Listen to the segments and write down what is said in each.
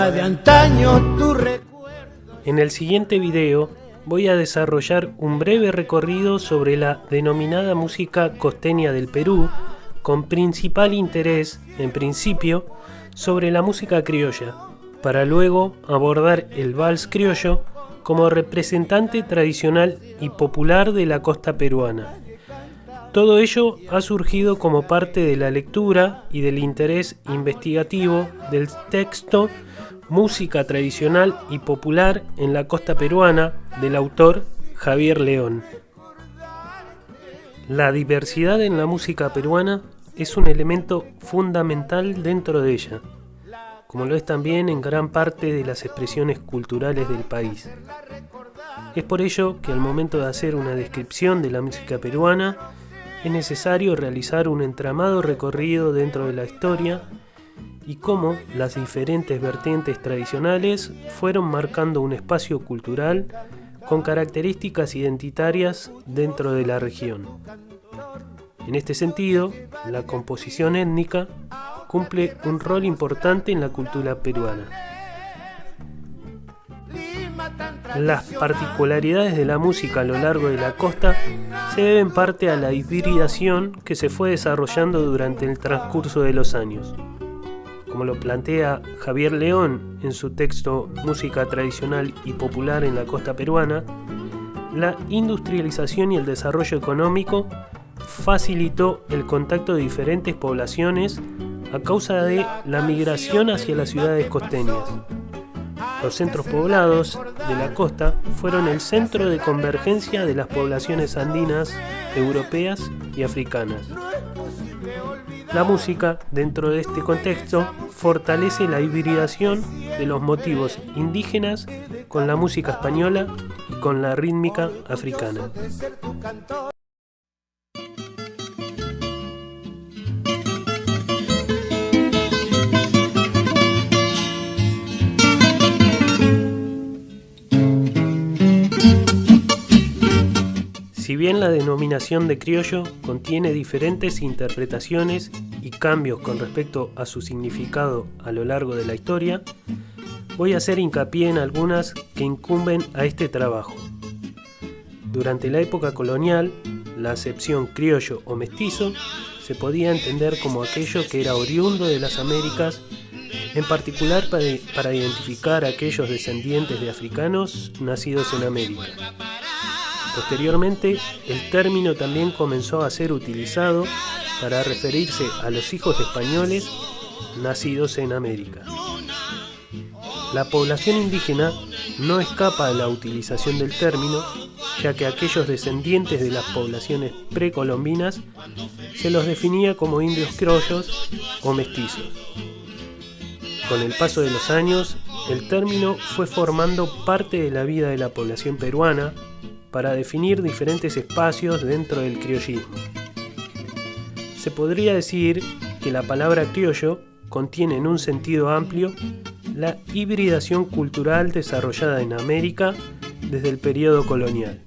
Lástima de antaño tu recuerdo. En el siguiente video voy a desarrollar un breve recorrido sobre la denominada música costeña del Perú, con principal interés, en principio, sobre la música criolla, para luego abordar el vals criollo como representante tradicional y popular de la costa peruana. Todo ello ha surgido como parte de la lectura y del interés investigativo del texto Música tradicional y popular en la costa peruana del autor Javier León. La diversidad en la música peruana es un elemento fundamental dentro de ella, como lo es también en gran parte de las expresiones culturales del país. Es por ello que al momento de hacer una descripción de la música peruana, es necesario realizar un entramado recorrido dentro de la historia y cómo las diferentes vertientes tradicionales fueron marcando un espacio cultural con características identitarias dentro de la región. En este sentido, la composición étnica cumple un rol importante en la cultura peruana. Las particularidades de la música a lo largo de la costa se deben en parte a la hibridación que se fue desarrollando durante el transcurso de los años. Como lo plantea Javier León en su texto Música tradicional y popular en la costa peruana, la industrialización y el desarrollo económico facilitó el contacto de diferentes poblaciones a causa de la migración hacia las ciudades costeñas. Los centros poblados de la costa fueron el centro de convergencia de las poblaciones andinas, europeas y africanas. La música, dentro de este contexto, fortalece la hibridación de los motivos indígenas con la música española y con la rítmica africana. Si bien la denominación de criollo contiene diferentes interpretaciones y cambios con respecto a su significado a lo largo de la historia, voy a hacer hincapié en algunas que incumben a este trabajo. Durante la época colonial, la acepción criollo o mestizo se podía entender como aquello que era oriundo de las Américas, en particular para identificar a aquellos descendientes de africanos nacidos en América. Posteriormente, el término también comenzó a ser utilizado para referirse a los hijos de españoles nacidos en América. La población indígena no escapa a la utilización del término, ya que aquellos descendientes de las poblaciones precolombinas se los definía como indios criollos o mestizos. Con el paso de los años, el término fue formando parte de la vida de la población peruana para definir diferentes espacios dentro del criollismo. Se podría decir que la palabra criollo contiene en un sentido amplio la hibridación cultural desarrollada en América desde el periodo colonial.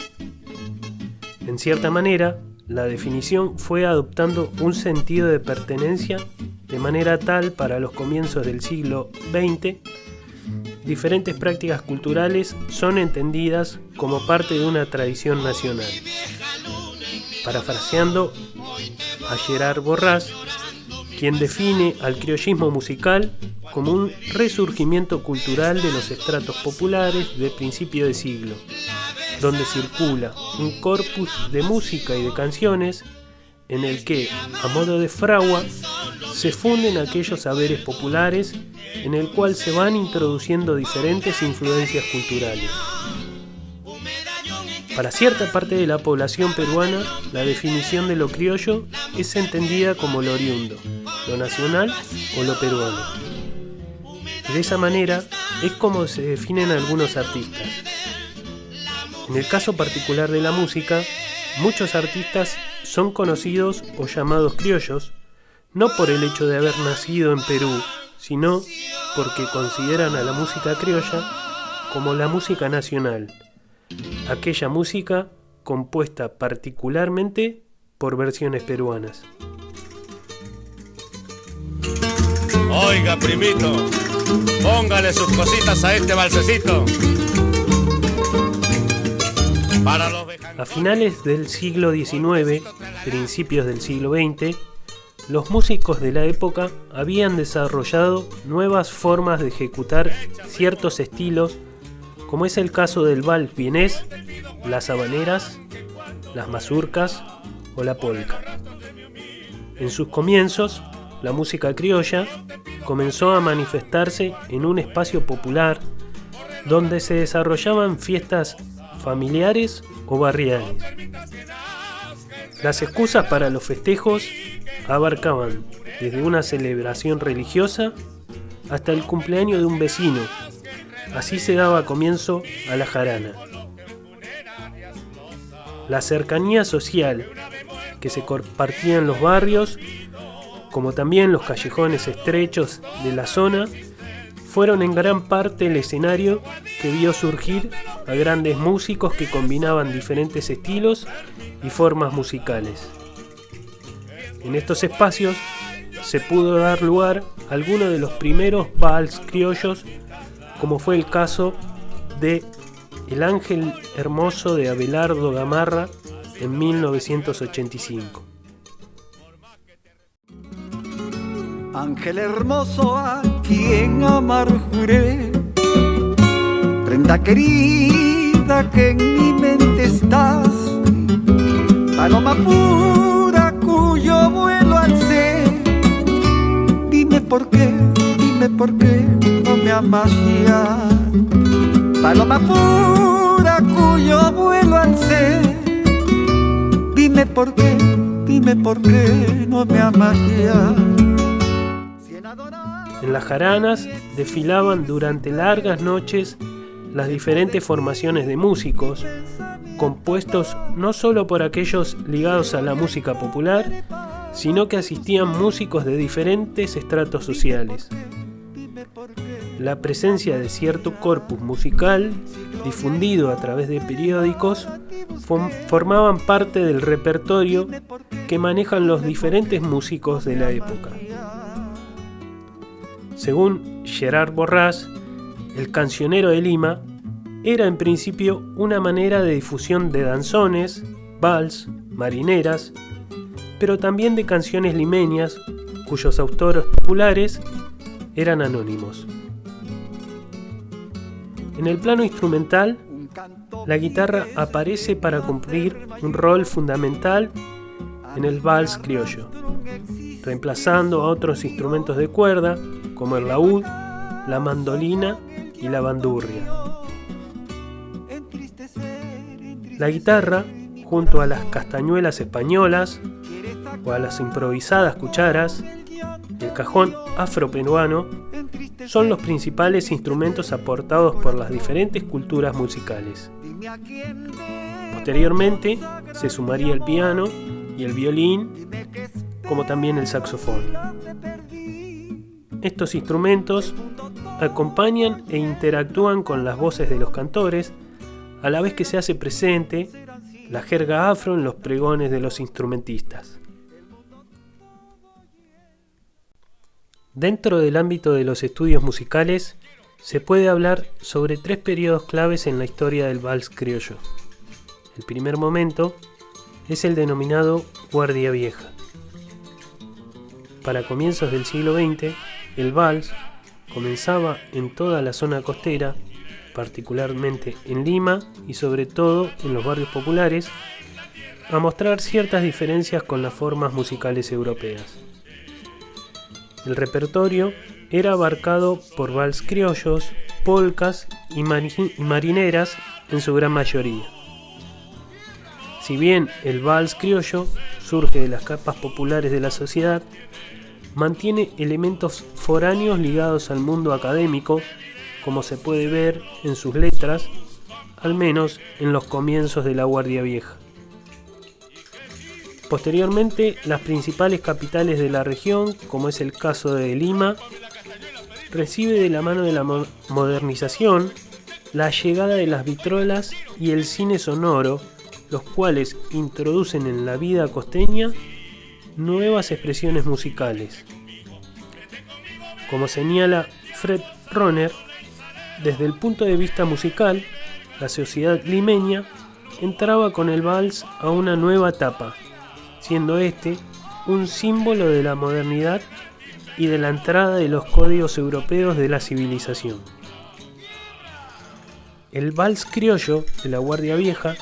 En cierta manera, la definición fue adoptando un sentido de pertenencia de manera tal para los comienzos del siglo XX, diferentes prácticas culturales son entendidas como parte de una tradición nacional. Parafraseando a Gerard Borrás, quien define al criollismo musical como un resurgimiento cultural de los estratos populares de principio de siglo, donde circula un corpus de música y de canciones en el que, a modo de fragua, se funden aquellos saberes populares en el cual se van introduciendo diferentes influencias culturales. Para cierta parte de la población peruana, la definición de lo criollo es entendida como lo oriundo, lo nacional o lo peruano. Y de esa manera es como se definen algunos artistas. En el caso particular de la música, muchos artistas son conocidos o llamados criollos, no por el hecho de haber nacido en Perú, sino porque consideran a la música criolla como la música nacional, aquella música compuesta particularmente por versiones peruanas. Oiga, primito, póngale sus cositas a este balsecito. A finales del siglo XIX, principios del siglo XX, los músicos de la época habían desarrollado nuevas formas de ejecutar ciertos estilos, como es el caso del vals vienés, las habaneras, las mazurcas o la polka. En sus comienzos, la música criolla comenzó a manifestarse en un espacio popular donde se desarrollaban fiestas familiares o barriales. Las excusas para los festejos abarcaban desde una celebración religiosa hasta el cumpleaños de un vecino. Así se daba comienzo a la jarana. La cercanía social que se compartía en los barrios, como también los callejones estrechos de la zona, fueron en gran parte el escenario que vio surgir a grandes músicos que combinaban diferentes estilos y formas musicales. En estos espacios se pudo dar lugar a algunos de los primeros vals criollos, como fue el caso de El Ángel Hermoso de Abelardo Gamarra en 1985. Ángel hermoso a quien amar juré, prenda querida que en mi mente estás, paloma pura cuyo vuelo alcé. Dime por qué no me amas ya, paloma pura cuyo vuelo alcé. Dime por qué no me amas ya. En las jaranas desfilaban durante largas noches las diferentes formaciones de músicos, compuestos no solo por aquellos ligados a la música popular, sino que asistían músicos de diferentes estratos sociales. La presencia de cierto corpus musical, difundido a través de periódicos, formaban parte del repertorio que manejan los diferentes músicos de la época. Según Gerard Borrás, el cancionero de Lima era en principio una manera de difusión de danzones, vals, marineras, pero también de canciones limeñas cuyos autores populares eran anónimos. En el plano instrumental, la guitarra aparece para cumplir un rol fundamental en el vals criollo, reemplazando a otros instrumentos de cuerda como el laúd, la mandolina y la bandurria. La guitarra, junto a las castañuelas españolas o a las improvisadas cucharas, el cajón afroperuano, son los principales instrumentos aportados por las diferentes culturas musicales. Posteriormente se sumaría el piano y el violín, como también el saxofón. Estos instrumentos acompañan e interactúan con las voces de los cantores, a la vez que se hace presente la jerga afro en los pregones de los instrumentistas. Dentro del ámbito de los estudios musicales, se puede hablar sobre 3 periodos claves en la historia del vals criollo. El primer momento es el denominado Guardia Vieja. Para comienzos del siglo XX, el vals comenzaba en toda la zona costera, particularmente en Lima y sobre todo en los barrios populares, a mostrar ciertas diferencias con las formas musicales europeas. El repertorio era abarcado por vals criollos, polcas y marineras en su gran mayoría. Si bien el vals criollo surge de las capas populares de la sociedad, mantiene elementos foráneos ligados al mundo académico, como se puede ver en sus letras, al menos en los comienzos de la Guardia Vieja. Posteriormente, las principales capitales de la región, como es el caso de Lima, recibe de la mano de la modernización la llegada de las vitrolas y el cine sonoro, los cuales introducen en la vida costeña nuevas expresiones musicales. Como señala Fred Rohner, desde el punto de vista musical, la sociedad limeña entraba con el vals a una nueva etapa, siendo este un símbolo de la modernidad y de la entrada de los códigos europeos de la civilización. El vals criollo de la Guardia Vieja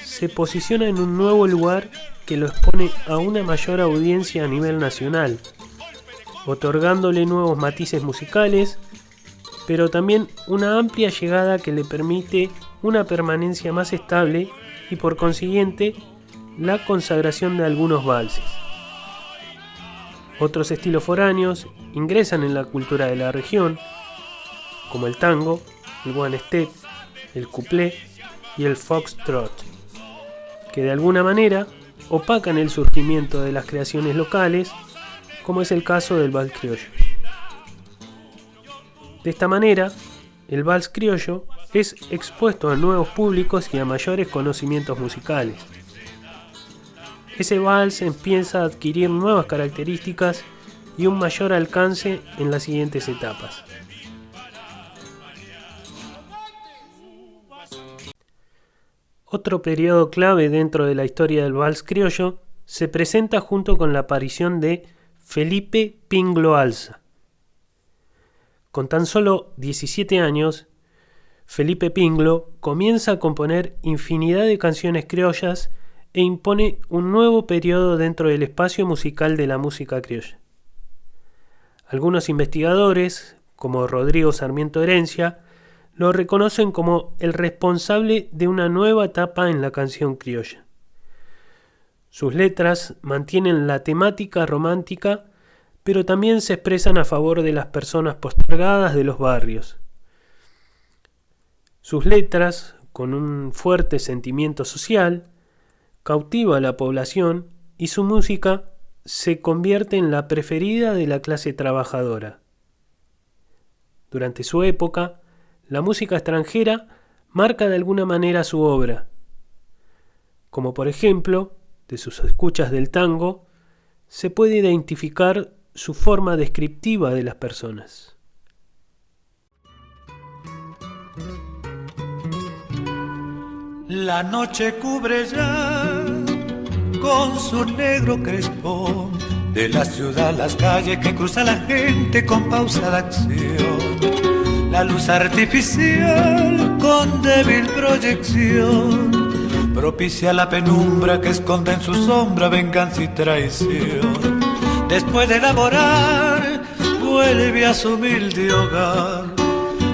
se posiciona en un nuevo lugar que lo expone a una mayor audiencia a nivel nacional, otorgándole nuevos matices musicales, pero también una amplia llegada que le permite una permanencia más estable y por consiguiente la consagración de algunos valses. Otros estilos foráneos ingresan en la cultura de la región, como el tango, el one-step, el cuplé y el foxtrot, que de alguna manera opacan el surgimiento de las creaciones locales, como es el caso del vals criollo. De esta manera, el vals criollo es expuesto a nuevos públicos y a mayores conocimientos musicales. Ese vals empieza a adquirir nuevas características y un mayor alcance en las siguientes etapas. Otro periodo clave dentro de la historia del vals criollo se presenta junto con la aparición de Felipe Pinglo Alza. Con tan solo 17 años, Felipe Pinglo comienza a componer infinidad de canciones criollas e impone un nuevo periodo dentro del espacio musical de la música criolla. Algunos investigadores, como Rodrigo Sarmiento Herencia, lo reconocen como el responsable de una nueva etapa en la canción criolla. Sus letras mantienen la temática romántica, pero también se expresan a favor de las personas postergadas de los barrios. Sus letras, con un fuerte sentimiento social, cautiva a la población y su música se convierte en la preferida de la clase trabajadora. Durante su época, la música extranjera marca de alguna manera su obra, como por ejemplo, de sus escuchas del tango, se puede identificar su forma descriptiva de las personas. La noche cubre ya con su negro crespón de la ciudad las calles que cruza la gente con pausada acción. La luz artificial con débil proyección propicia la penumbra que esconde en su sombra venganza y traición. Después de laborar, vuelve a su humilde hogar.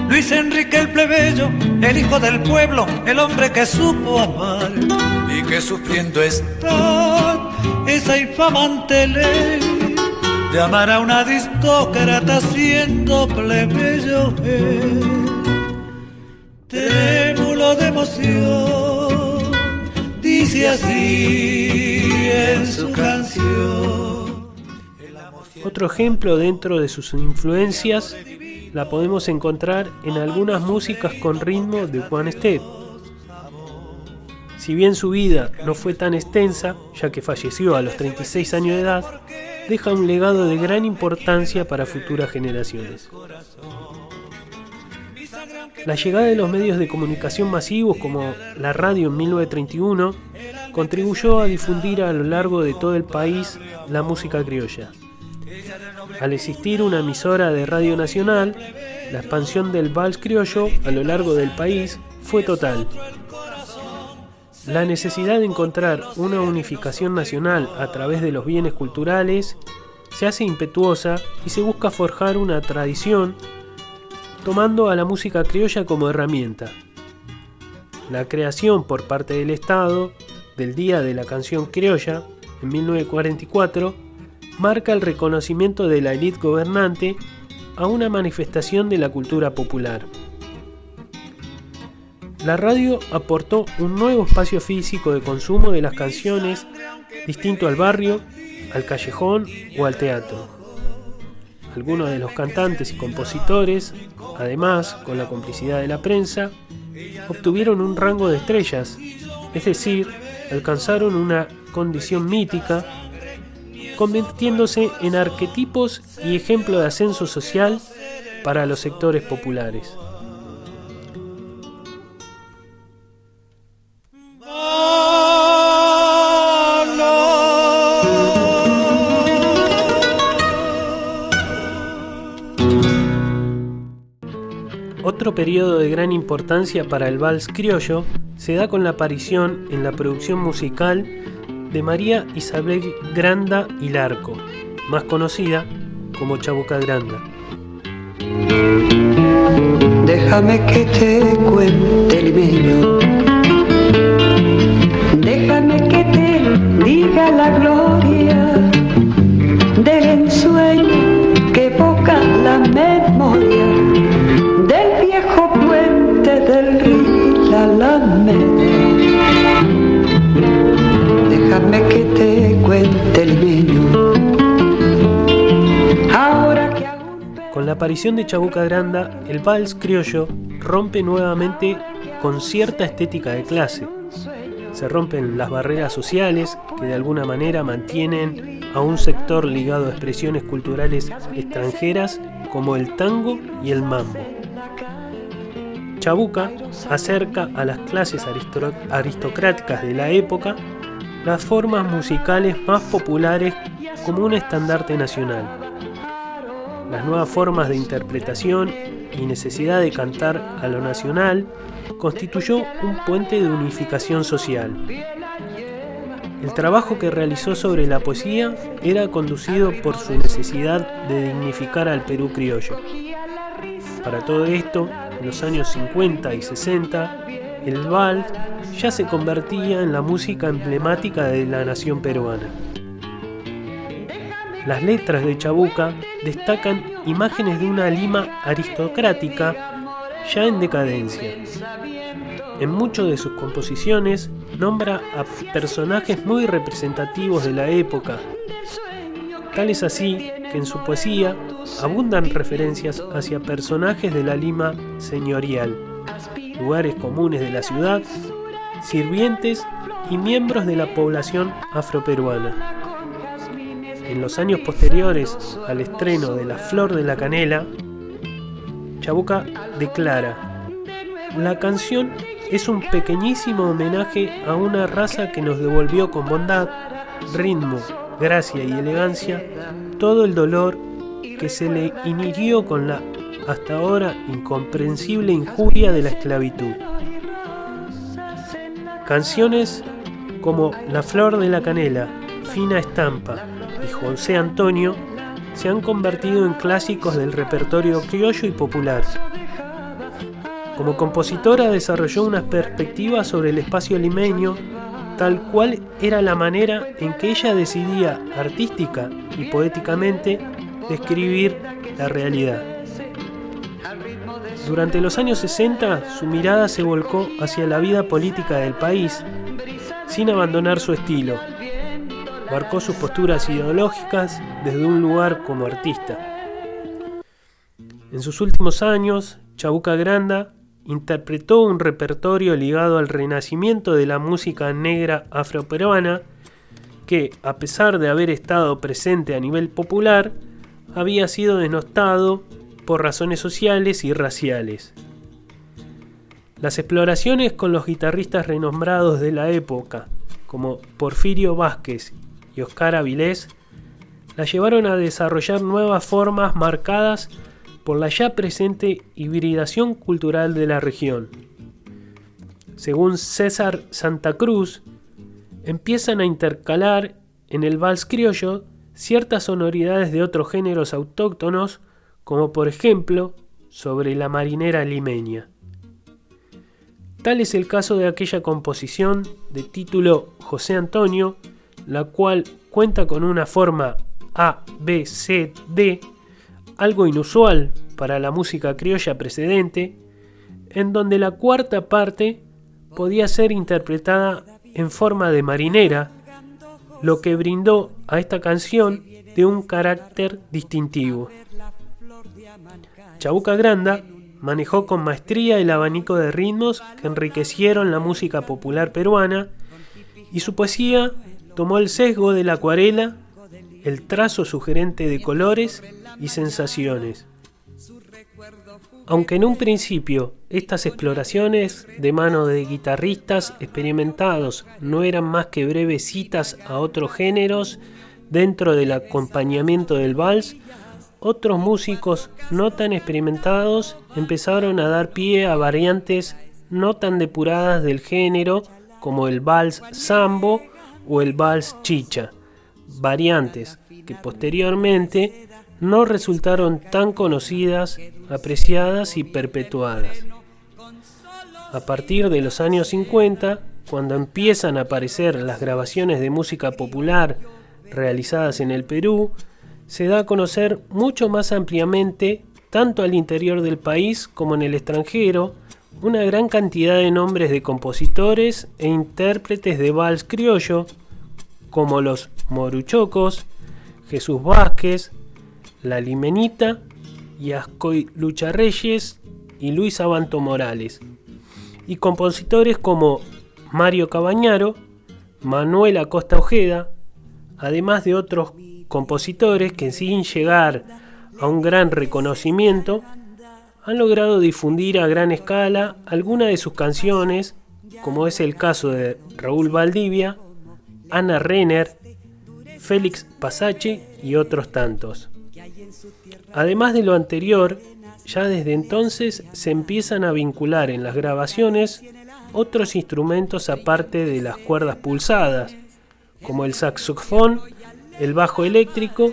Luis Enrique el plebeyo, el hijo del pueblo, el hombre que supo amar y que sufriendo está esa infamante ley de amar a una aristócrata siendo plebeyo él. Trémulo de emoción, dice así en su canción. Otro ejemplo dentro de sus influencias la podemos encontrar en algunas músicas con ritmo de one step. Si bien su vida no fue tan extensa, ya que falleció a los 36 años de edad, deja un legado de gran importancia para futuras generaciones. La llegada de los medios de comunicación masivos como la radio en 1931 contribuyó a difundir a lo largo de todo el país la música criolla. Al existir una emisora de radio nacional, la expansión del vals criollo a lo largo del país fue total. La necesidad de encontrar una unificación nacional a través de los bienes culturales se hace impetuosa y se busca forjar una tradición tomando a la música criolla como herramienta. La creación por parte del Estado del Día de la Canción Criolla en 1944 marca el reconocimiento de la élite gobernante a una manifestación de la cultura popular. La radio aportó un nuevo espacio físico de consumo de las canciones distinto al barrio, al callejón o al teatro. Algunos de los cantantes y compositores, además, con la complicidad de la prensa, obtuvieron un rango de estrellas, es decir, alcanzaron una condición mítica convirtiéndose en arquetipos y ejemplo de ascenso social para los sectores populares. Otro periodo de gran importancia para el vals criollo se da con la aparición en la producción musical de María Isabel Granda y Larco, más conocida como Chabuca Granda. Déjame que te cuente limeño, déjame que te diga la gloria del ensueño que evoca la memoria del viejo puente del río La Alameda. Déjame que te cuente limeño. Ahora que con la aparición de Chabuca Granda, el vals criollo rompe nuevamente con cierta estética de clase. Se rompen las barreras sociales que de alguna manera mantienen a un sector ligado a expresiones culturales extranjeras como el tango y el mambo. Chabuca acerca a las clases aristocráticas de la época las formas musicales más populares como un estandarte nacional. Las nuevas formas de interpretación y necesidad de cantar a lo nacional constituyó un puente de unificación social. El trabajo que realizó sobre la poesía era conducido por su necesidad de dignificar al Perú criollo. Para todo esto, en los años 50 y 60, el vals ya se convertía en la música emblemática de la nación peruana. Las letras de Chabuca destacan imágenes de una Lima aristocrática ya en decadencia. En muchas de sus composiciones nombra a personajes muy representativos de la época. Tal es así que en su poesía abundan referencias hacia personajes de la Lima señorial, lugares comunes de la ciudad, sirvientes y miembros de la población afroperuana. En los años posteriores al estreno de La Flor de la Canela, Chabuca declara: "La canción es un pequeñísimo homenaje a una raza que nos devolvió con bondad, ritmo, gracia y elegancia todo el dolor que se le inhirió con la hasta ahora incomprensible injuria de la esclavitud". Canciones como La Flor de la Canela, Fina Estampa y José Antonio se han convertido en clásicos del repertorio criollo y popular. Como compositora desarrolló una perspectiva sobre el espacio limeño, tal cual era la manera en que ella decidía artística y poéticamente describir la realidad. Durante los años 60, su mirada se volcó hacia la vida política del país, sin abandonar su estilo. Marcó sus posturas ideológicas desde un lugar como artista. En sus últimos años, Chabuca Granda interpretó un repertorio ligado al renacimiento de la música negra afroperuana que, a pesar de haber estado presente a nivel popular, había sido denostado por razones sociales y raciales. Las exploraciones con los guitarristas renombrados de la época, como Porfirio Vázquez y Oscar Avilés, la llevaron a desarrollar nuevas formas marcadas por la ya presente hibridación cultural de la región. Según César Santa Cruz, empiezan a intercalar en el vals criollo ciertas sonoridades de otros géneros autóctonos, como por ejemplo sobre la marinera limeña. Tal es el caso de aquella composición de título José Antonio, la cual cuenta con una forma A-B-C-D, algo inusual para la música criolla precedente, en donde la cuarta parte podía ser interpretada en forma de marinera, lo que brindó a esta canción de un carácter distintivo. Chabuca Granda manejó con maestría el abanico de ritmos que enriquecieron la música popular peruana, y su poesía tomó el sesgo de la acuarela, el trazo sugerente de colores y sensaciones. Aunque en un principio estas exploraciones de mano de guitarristas experimentados no eran más que breves citas a otros géneros dentro del acompañamiento del vals, otros músicos no tan experimentados empezaron a dar pie a variantes no tan depuradas del género como el vals sambo o el vals chicha, variantes que posteriormente no resultaron tan conocidas, apreciadas y perpetuadas. A partir de los años 50, cuando empiezan a aparecer las grabaciones de música popular realizadas en el Perú, se da a conocer mucho más ampliamente, tanto al interior del país como en el extranjero, una gran cantidad de nombres de compositores e intérpretes de vals criollo, como los Moruchocos, Jesús Vázquez, La Limenita y Ascoy Lucharreyes y Luis Abanto Morales, y compositores como Mario Cabañaro, Manuel Acosta Ojeda, además de otros compositores que sin llegar a un gran reconocimiento han logrado difundir a gran escala algunas de sus canciones, como es el caso de Raúl Valdivia, Ana Renner, Félix Pasache y otros tantos. Además de lo anterior, ya desde entonces se empiezan a vincular en las grabaciones otros instrumentos aparte de las cuerdas pulsadas, como el saxofón, el bajo eléctrico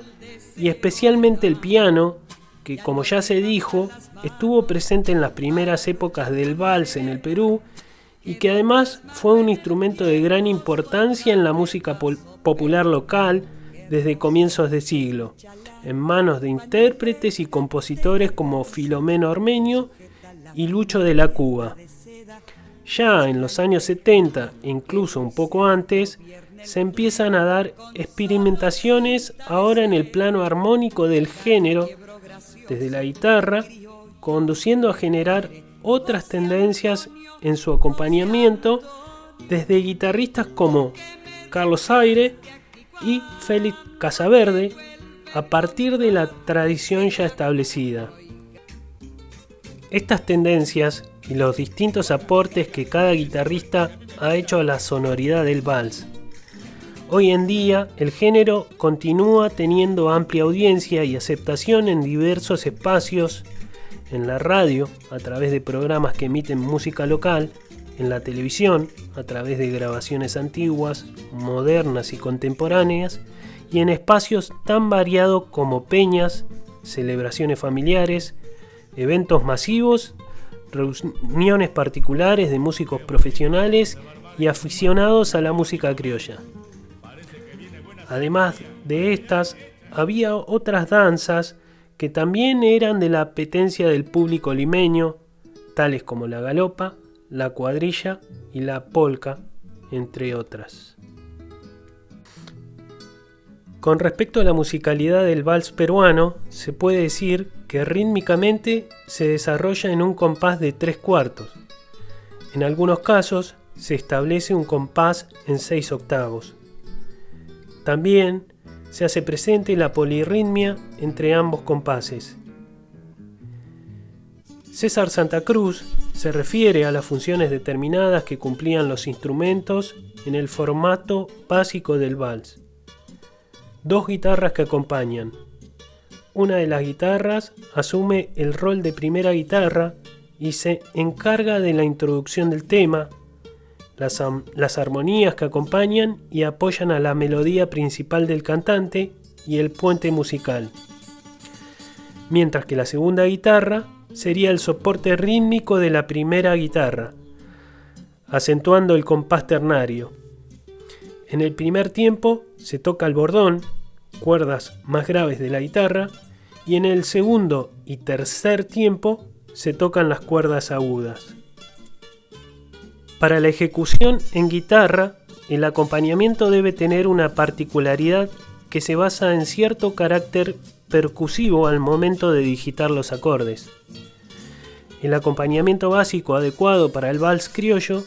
y especialmente el piano, que como ya se dijo, estuvo presente en las primeras épocas del vals en el Perú y que además fue un instrumento de gran importancia en la música popular local desde comienzos de siglo, en manos de intérpretes y compositores como Filomeno Ormeño y Lucho de la Cuba. Ya en los años 70, e incluso un poco antes, se empiezan a dar experimentaciones ahora en el plano armónico del género, desde la guitarra, conduciendo a generar otras tendencias en su acompañamiento, desde guitarristas como Carlos Aire y Félix Casaverde, a partir de la tradición ya establecida. Estas tendencias y los distintos aportes que cada guitarrista ha hecho a la sonoridad del vals. Hoy en día, el género continúa teniendo amplia audiencia y aceptación en diversos espacios, en la radio, a través de programas que emiten música local, en la televisión, a través de grabaciones antiguas, modernas y contemporáneas, y en espacios tan variados como peñas, celebraciones familiares, eventos masivos, reuniones particulares de músicos profesionales y aficionados a la música criolla. Además de estas, había otras danzas que también eran de la apetencia del público limeño, tales como la galopa, la cuadrilla y la polca, entre otras. Con respecto a la musicalidad del vals peruano, se puede decir que rítmicamente se desarrolla en un compás de 3/4. En algunos casos se establece un compás en 6/8. También se hace presente la polirritmia entre ambos compases. César Santa Cruz se refiere a las funciones determinadas que cumplían los instrumentos en el formato básico del vals. 2 guitarras que acompañan. Una de las guitarras asume el rol de primera guitarra y se encarga de la introducción del tema, las armonías que acompañan y apoyan a la melodía principal del cantante y el puente musical. Mientras que la segunda guitarra sería el soporte rítmico de la primera guitarra, acentuando el compás ternario. En el primer tiempo se toca el bordón, cuerdas más graves de la guitarra, y en el segundo y tercer tiempo se tocan las cuerdas agudas. Para la ejecución en guitarra, el acompañamiento debe tener una particularidad que se basa en cierto carácter percusivo al momento de digitar los acordes. El acompañamiento básico adecuado para el vals criollo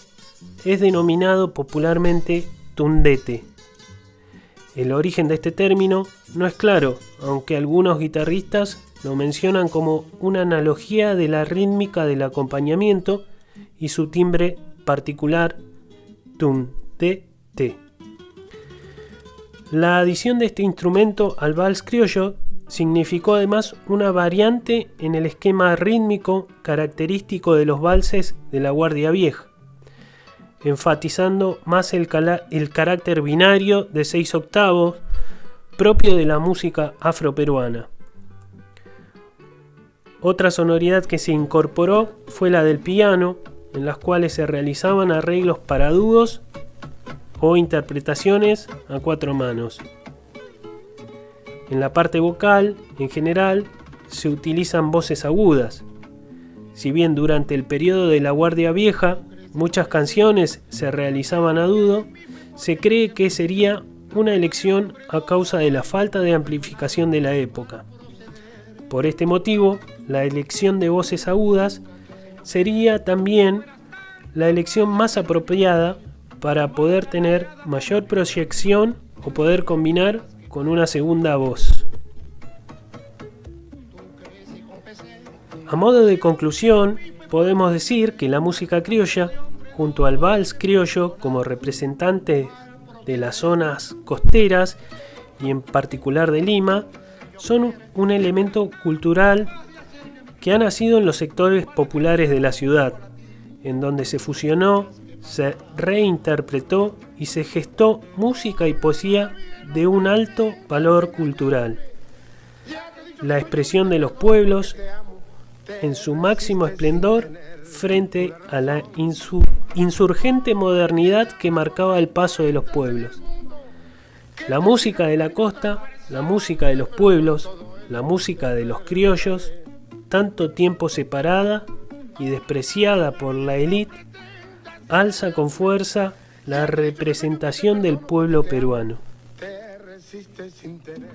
es denominado popularmente tundete. El origen de este término no es claro, aunque algunos guitarristas lo mencionan como una analogía de la rítmica del acompañamiento y su timbre particular, tum, te, te. La adición de este instrumento al vals criollo significó además una variante en el esquema rítmico característico de los valses de la Guardia Vieja, enfatizando más el carácter binario de 6 octavos propio de la música afroperuana. Otra sonoridad que se incorporó fue la del piano, en las cuales se realizaban arreglos para dúos o interpretaciones a 4 manos. En la parte vocal, en general, se utilizan voces agudas. Si bien durante el periodo de la Guardia Vieja muchas canciones se realizaban a dúo, se cree que sería una elección a causa de la falta de amplificación de la época. Por este motivo, la elección de voces agudas sería también la elección más apropiada para poder tener mayor proyección o poder combinar con una segunda voz. A modo de conclusión, podemos decir que la música criolla, junto al vals criollo como representante de las zonas costeras y en particular de Lima, son un elemento cultural que ha nacido en los sectores populares de la ciudad, en donde se fusionó, se reinterpretó y se gestó música y poesía de un alto valor cultural. La expresión de los pueblos en su máximo esplendor frente a la insurgente modernidad que marcaba el paso de los pueblos. La música de la costa, la música de los pueblos, la música de los criollos, tanto tiempo separada y despreciada por la élite, alza con fuerza la representación del pueblo peruano. Te resistes sin tener